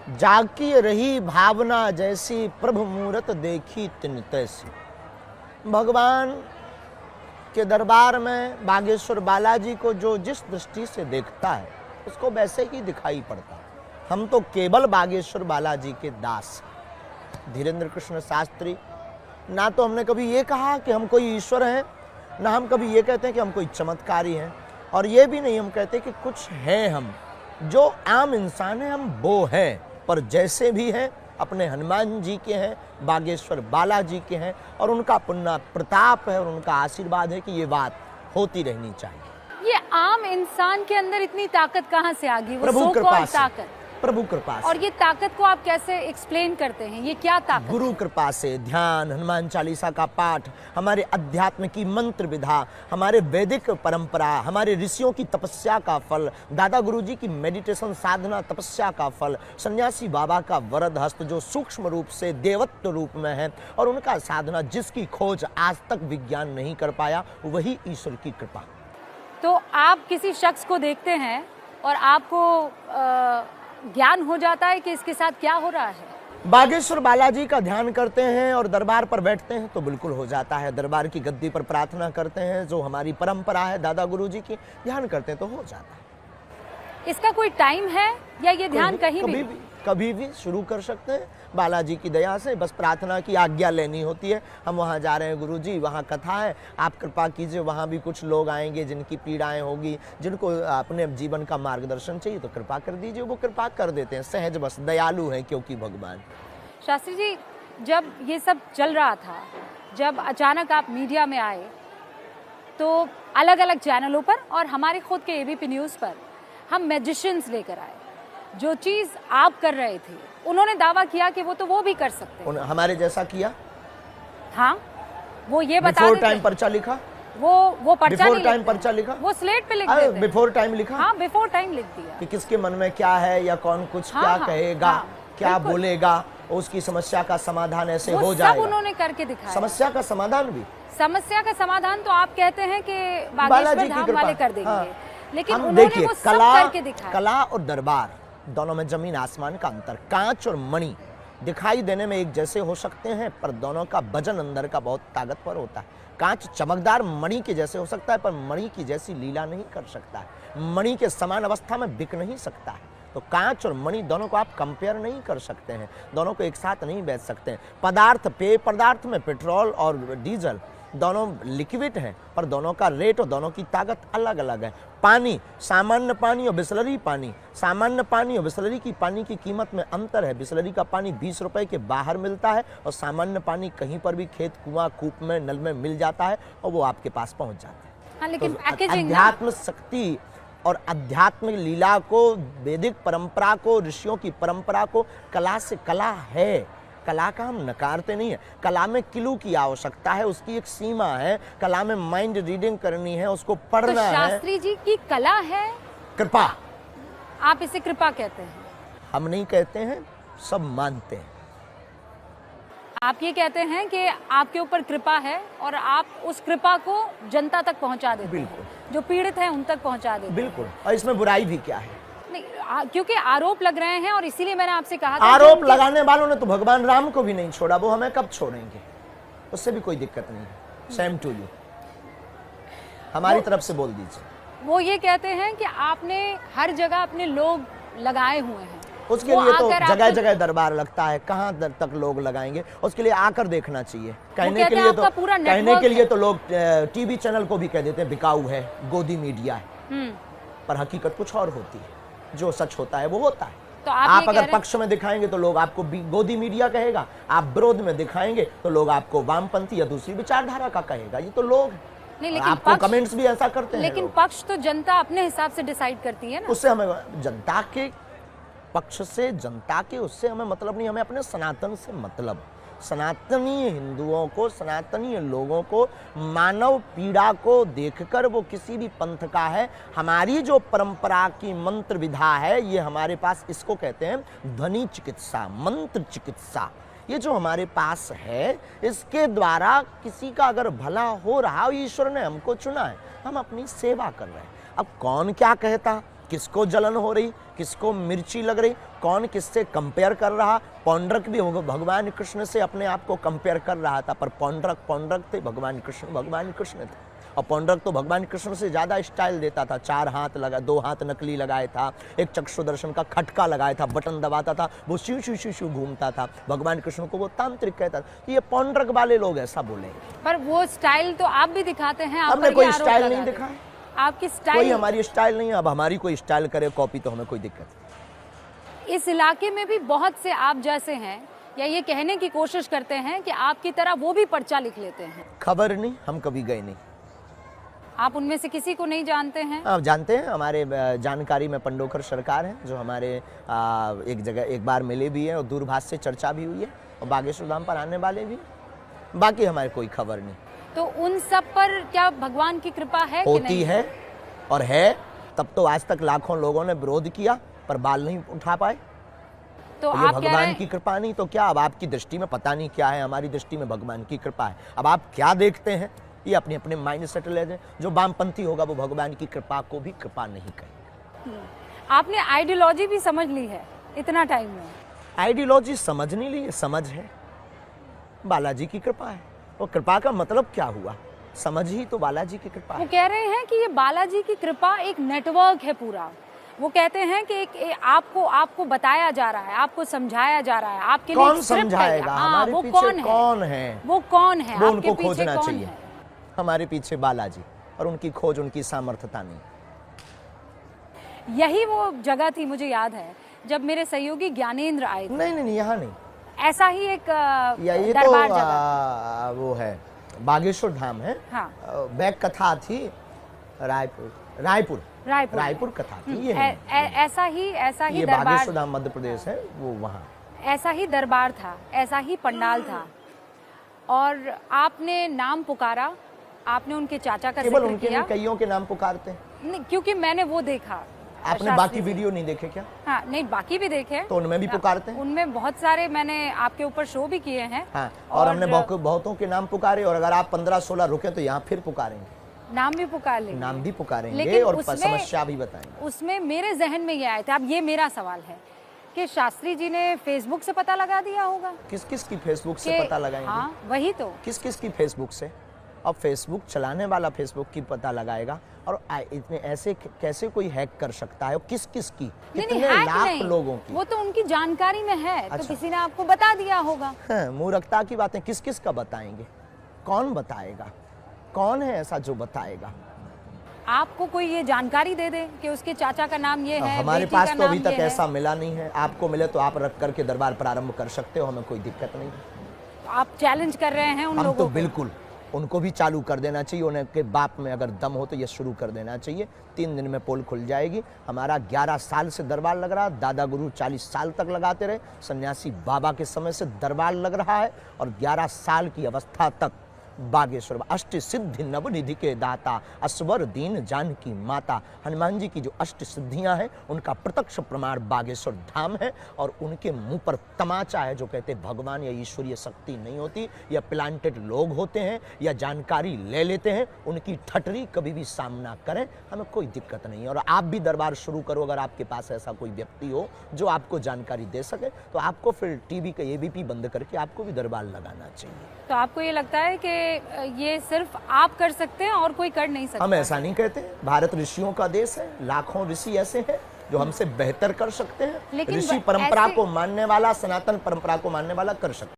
जाकी रही भावना जैसी, प्रभु मूरत देखी तिन तैसी। भगवान के दरबार में बागेश्वर बालाजी को जो जिस दृष्टि से देखता है उसको वैसे ही दिखाई पड़ता है। हम तो केवल बागेश्वर बालाजी के दास। धीरेन्द्र कृष्ण शास्त्री, ना तो हमने कभी ये कहा कि हम कोई ईश्वर हैं, ना हम कभी ये कहते हैं कि हम कोई चमत्कारी हैं, और ये भी नहीं हम कहते कि कुछ हैं। हम जो आम इंसान हैं हम वो हैं, पर जैसे भी हैं अपने हनुमान जी के हैं, बागेश्वर बालाजी के हैं, और उनका पुण्य प्रताप है और उनका आशीर्वाद है कि ये बात होती रहनी चाहिए। ये आम इंसान के अंदर इतनी ताकत कहाँ से आ गई? वो प्रभु सो कृपा कॉल्ड से। ताकत। प्रभु कृपा से। और ये ताकत को आप कैसे एक्सप्लेन करते हैं? ये क्या ताकत? गुरु कृपा से। ध्यान, हनुमान चालीसा का पाठ, हमारे अध्यात्म की मंत्र विधा, हमारे वैदिक परंपरा, हमारे ऋषियों की तपस्या का फल, दादा गुरुजी की मेडिटेशन साधना तपस्या का फल, सन्यासी बाबा का वरद हस्त जो सूक्ष्म रूप से देवत्व रूप में है, और उनका साधना जिसकी खोज आज तक विज्ञान नहीं कर पाया, वही ईश्वर की कृपा। तो आप किसी शख्स को देखते हैं और आपको ज्ञान हो जाता है कि इसके साथ क्या हो रहा है? बागेश्वर बालाजी का ध्यान करते हैं और दरबार पर बैठते हैं तो बिल्कुल हो जाता है। दरबार की गद्दी पर प्रार्थना करते हैं, जो हमारी परंपरा है दादा गुरुजी की, ध्यान करते हैं तो हो जाता है। इसका कोई टाइम है या ये ध्यान कभी भी शुरू कर सकते हैं। बालाजी की दया से बस प्रार्थना की आज्ञा लेनी होती है। हम वहाँ जा रहे हैं गुरुजी, वहाँ कथा है, आप कृपा कीजिए, वहाँ भी कुछ लोग आएंगे जिनकी पीड़ाएं होगी, जिनको अपने जीवन का मार्गदर्शन चाहिए, तो कृपा कर दीजिए। वो कृपा कर देते हैं, सहज बस, दयालु हैं क्योंकि भगवान। शास्त्री जी, जब ये सब चल रहा था, जब अचानक आप मीडिया में आए, तो अलग अलग चैनलों पर और हमारे खुद के एबीपी न्यूज़ पर हम मैजिशियंस लेकर आए। जो चीज़ आप कर रहे थे, उन्होंने दावा किया कि वो भी कर सकते हैं। हमारे जैसा किया। हाँ, वो ये बता बिफोर टाइम पर्चा लिखा। वो पर्चा नहीं टाइम पर्चा लिखा, वो स्लेट पे लिख देते। बिफोर टाइम लिखा। हाँ, बिफोर टाइम लिख दिया कि किसके मन में क्या है, या कौन कुछ क्या कहेगा, क्या बोलेगा, उसकी समस्या का समाधान ऐसे हो जाएगा। सब उन्होंने करके दिखाया। समस्या का समाधान भी। समस्या का समाधान तो आप कहते हैं कि बागेश्वर धाम वाले कर देंगे। हाँ। लेकिन हम उन्होंने देखिए, वो सब करके दिखाया। कला और दरबार दोनों में जमीन आसमान का अंतर। कांच और मणि दिखाई देने में एक जैसे हो सकते हैं, पर दोनों का वजन अंदर का बहुत ताकतवर होता है। कांच चमकदार मणि के जैसे हो सकता है, पर मणि की जैसी लीला नहीं कर सकता है। मणि के समान अवस्था में बिक नहीं सकता है। तो कांच और मणि दोनों को आप कंपेयर नहीं कर सकते हैं, दोनों को एक साथ नहीं बेच सकते हैं। पदार्थ, पेय पदार्थ में पेट्रोल और डीजल दोनों लिक्विड हैं, पर दोनों का रेट और दोनों की ताकत अलग अलग है। पानी, सामान्य पानी और बिसलरी पानी, सामान्य पानी और बिसलरी की पानी की कीमत में अंतर है। बिसलरी का पानी 20 रुपए के बाहर मिलता है, और सामान्य पानी कहीं पर भी खेत, कुआं, कूप में, नल में मिल जाता है, और वो आपके पास पहुंच जाता है। हाँ, लेकिन तो पैकेजिंग, अध्यात्म शक्ति और आध्यात्मिक लीला को, वैदिक परंपरा को, ऋषियों की परंपरा को, कला से कला है। कला का हम नकारते नहीं है। कला में क्लू की आवश्यकता है, उसकी एक सीमा है। कला में माइंड रीडिंग करनी है, उसको पढ़ना है। शास्त्री जी की कला है कृपा। आप इसे कृपा कहते हैं? हम नहीं कहते हैं, सब मानते हैं। आप ये कहते हैं कि आपके ऊपर कृपा है और आप उस कृपा को जनता तक पहुंचा देते हैं, जो पीड़ित हैं उन तक पहुंचा देते हैं। बिल्कुल। और इसमें बुराई भी क्या है? नहीं, क्योंकि आरोप लग रहे हैं, और इसीलिए मैंने आपसे कहा था। आरोप लगाने वालों ने तो भगवान राम को भी नहीं छोड़ा, वो हमें कब छोड़ेंगे? उससे भी कोई दिक्कत नहीं है। Same to you. हमारी तरफ से बोल दीजिए। वो ये कहते हैं कि आपने हर जगह अपने लोग लगाए हुए हैं। उसके लिए तो जगह जगह दरबार लगता है, कहाँ तक लोग लगाएंगे? उसके लिए आकर देखना चाहिए। कहने के लिए तो लोग टीवी चैनल को भी कह देते हैं बिकाऊ है, गोदी मीडिया है, पर हकीकत कुछ और होती है। जो सच होता है वो होता है। तो आप अगर पक्ष में दिखाएंगे तो लोग आपको गोदी मीडिया कहेगा, आप विरोध में दिखाएंगे तो लोग आपको वामपंथी या दूसरी विचारधारा का कहेगा। ये तो लोग नहीं, लेकिन आपको कमेंट्स भी ऐसा करते हैं। लेकिन पक्ष तो जनता अपने हिसाब से डिसाइड करती है ना। उससे हमें जनता के पक्ष से, जनता के उससे हमें मतलब नहीं, हमें अपने सनातन से मतलब। सनातनीय हिंदुओं को, सनातनीय लोगों को, मानव पीड़ा को देखकर वो किसी भी पंथ का है। हमारी जो परंपरा की मंत्र विधा है, ये हमारे पास इसको कहते हैं ध्वनि चिकित्सा, मंत्र चिकित्सा। ये जो हमारे पास है, इसके द्वारा किसी का अगर भला हो रहा, ईश्वर ने हमको चुना है, हम अपनी सेवा कर रहे हैं। अब कौन क्या कहता, किसको जलन हो रही, किसको मिर्ची लग रही, कौन किससे कंपेयर कर रहा। पौंड्रक भी भगवान कृष्ण से अपने आप को कंपेयर कर रहा था, पर पौंड्रक थे, भगवान कृष्ण थे। और पौंड्रक तो भगवान कृष्ण से ज्यादा स्टाइल देता था। 4 हाथ लगा, 2 हाथ नकली लगाया था, एक चक्षुदर्शन का खटका लगाया था, बटन दबाता था, वो शिव शिव शिव शिव घूमता था। भगवान कृष्ण को वो तांत्रिक कहता था। ये पौंड्रक वाले लोग ऐसा बोले, पर वो स्टाइल तो आप भी दिखाते हैं। आप हमने पर ये कोई आरोप स्टाइल लगा नहीं रहे दिखा, हैं। आपकी कोई स्टाइल, हमारी स्टाइल नहीं है। अब हमारी कोई स्टाइल करे कॉपी तो हमें कोई दिक्कत नहीं। इस इलाके में भी बहुत से आप जैसे हैं, या ये कहने की कोशिश करते हैं कि आपकी तरह वो भी पर्चा लिख लेते हैं। खबर नहीं, हम कभी गए नहीं। आप उनमें से किसी को नहीं जानते हैं? आप जानते हैं, हमारे जानकारी में पंडोकर सरकार है, जो हमारे एक जगह एक बार मिले भी है और दूरभाष से चर्चा भी हुई है, और बागेश्वर धाम पर आने वाले भी। बाकी हमारे कोई खबर नहीं। तो उन सब पर क्या भगवान की कृपा है कि होती नहीं? है, और है। तब तो आज तक लाखों लोगों ने विरोध किया पर बाल नहीं उठा पाए। तो तो ये आप कह रहे भगवान हैं की कृपा नहीं तो क्या? अब आपकी दृष्टि में पता नहीं क्या है, हमारी दृष्टि में भगवान की कृपा है। अब आप क्या देखते हैं ये अपने अपने माइंड सेट ले जाए। जो वामपंथी होगा वो भगवान की कृपा को भी कृपा नहीं कहेगा। आपने आइडियोलॉजी भी समझ ली है इतना टाइम में? आइडियोलॉजी समझ नहीं ली, समझ है, बालाजी की कृपा है। और कृपा का मतलब क्या हुआ? समझ ही तो बालाजी की कृपा वो है। कह रहे हैं कि ये बालाजी की कृपा एक नेटवर्क है पूरा। वो कहते हैं कि आपको बताया जा रहा है, आपको समझाया जा रहा है, आपके लिए कौन एक स्क्रिप्ट है। समझाएगा? हाँ, हमारे वो पीछे कौन है? कौन है? वो कौन है? वो आपके उनको पीछे खोजना कौन चाहिए। है? हमारे पीछे बालाजी, और उनकी खोज उनकी सामर्थ्यता नहीं। यही वो जगह थी, मुझे याद है, जब मेरे सहयोगी ज्ञानेंद्र आए थे। नहीं, यहाँ नहीं। ऐसा ही एक या ये तो दरबार जगह। वो है बागेश्वर धाम है। हाँ। बैक कथा थी रायपुर कथा थी। ये ऐसा ही ये दरबार, बागेश्वर धाम मध्य प्रदेश है, वो वहाँ ऐसा ही दरबार था, ऐसा ही पंडाल था। और आपने नाम पुकारा, आपने उनके चाचा का केवल जिक्र उनके किया। नहीं, कईयों के नाम पुकारते हैं। नहीं, क्योंकि मैंने वो देखा। आपने शास्त्री बाकी जी। वीडियो नहीं देखे क्या? हाँ, नहीं, बाकी भी देखे। तो उनमें भी पुकारते हैं। उनमें बहुत सारे मैंने आपके ऊपर शो भी किए हैं। हाँ, और हमने बहुतों के नाम पुकारे, और अगर आप 15-16 रुके तो यहाँ फिर पुकारेंगे, नाम भी पुकार लेंगे। नाम भी पुकारेंगे, लेकिन और उसमें- समस्या भी बताएंगे। उसमें मेरे जहन में ये आया था, अब ये मेरा सवाल है कि शास्त्री जी ने फेसबुक से पता लगा दिया होगा। किस किस की फेसबुक से कि- पता लगाएंगे? हाँ, वही तो। किस किस की फेसबुक से? अब फेसबुक चलाने वाला फेसबुक की पता लगाएगा, और इतने ऐसे कैसे कोई हैक कर सकता है? किस किस की? नहीं, कितने हैक लाख नहीं, लोगों की? वो तो उनकी जानकारी में है। तो अच्छा। किसी ने आपको बता दिया होगा। हाँ, मूर्खता की बातें किस किस का बताएंगे? कौन बताएगा? कौन है ऐसा जो बताएगा? आपको कोई ये जानकारी दे दे कि उसके चाचा का नाम ये है, हमारे बेटी पास का तो अभी नाम तक ये है। ऐसा मिला नहीं है। आपको मिले तो आप रख करके दरबार प्रारंभ कर सकते हो, हमें कोई दिक्कत नहीं। आप चैलेंज कर रहे हैं उन हम लोगों तो को। बिल्कुल, उनको भी चालू कर देना चाहिए। उनके बाप में अगर दम हो तो ये शुरू कर देना चाहिए। 3 दिन में पोल खुल जाएगी। हमारा 11 साल से दरबार लग रहा, दादा गुरु 40 साल तक लगाते रहे, सन्यासी बाबा के समय से दरबार लग रहा है, और 11 साल की अवस्था तक बागेश्वर अष्ट सिद्धि नवनिधि के दाता, अस्वर दीन जानकी माता, हनुमान जी की जो अष्ट सिद्धियां हैं उनका प्रत्यक्ष प्रमाण बागेश्वर धाम है। और उनके मुंह पर तमाचा है जो कहते हैं भगवान या ईश्वरीय शक्ति नहीं होती, या प्लांटेड लोग होते हैं, या जानकारी ले लेते हैं। उनकी ठटरी कभी भी सामना करें, हमें कोई दिक्कत नहीं है। और आप भी दरबार शुरू करो, अगर आपके पास ऐसा कोई व्यक्ति हो जो आपको जानकारी दे सके, तो आपको फिर टीवी का एबीपी बंद करके आपको भी दरबार लगाना चाहिए। तो आपको ये लगता है कि ये सिर्फ आप कर सकते हैं और कोई कर नहीं सकता? हम ऐसा नहीं कहते। भारत ऋषियों का देश है, लाखों ऋषि ऐसे हैं जो हमसे बेहतर कर सकते हैं। लेकिन ऋषि परंपरा ऐसे- को मानने वाला, सनातन परंपरा को मानने वाला कर सकता है।